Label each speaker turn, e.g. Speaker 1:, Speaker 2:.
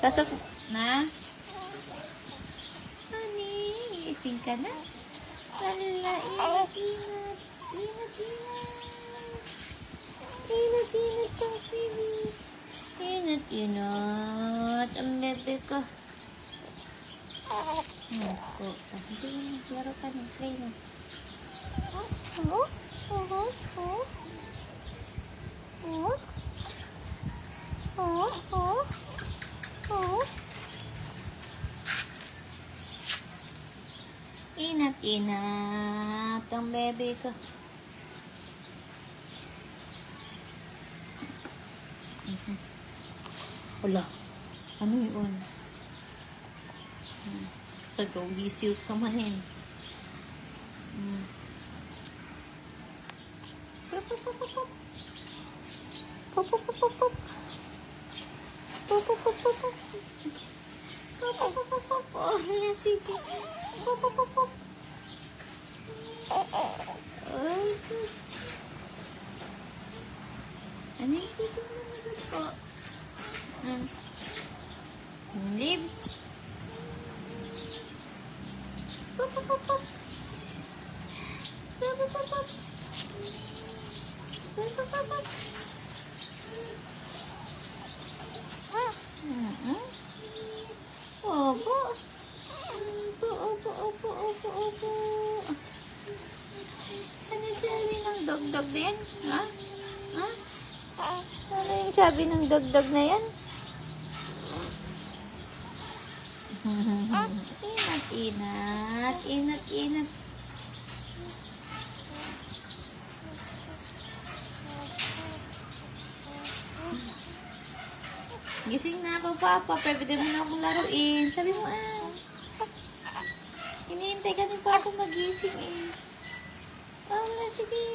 Speaker 1: Pasok na. Honey, gising ka na. Lala, inat, inat. Inat, inat. Inat, inat ang baby. Inat, inat. Ang bebe ko. Ako. Sige, laro ka na. Play na. Inat, inat ang bebe ko. Wala. Ano yun? Sa go-gisip ka man eh. Pop, pop, pop, pop. Pop, pop, pop, pop, pop. Pop, pop, pop, pop, pop. Pop, pop, pop, pop, pop. Oh, sige. Pop, pop, pop, pop. Oh, sus. Ano yung titig na naman po? Lips. Pop, pop, pop, pop. Pop, pop, pop, pop. Pop, pop, pop, pop. Opo. Opo, opo, opo, opo. Ano sabi ng dog-dog na yan? Ha? Ha? Ano yung sabi ng dog-dog na yan? Inat, inat. Inat, inat. Gising na ako, Papa. Pwede mo na akong laruin. Sabi mo, hinihintay ka ni Papa magising eh. Oh, sige.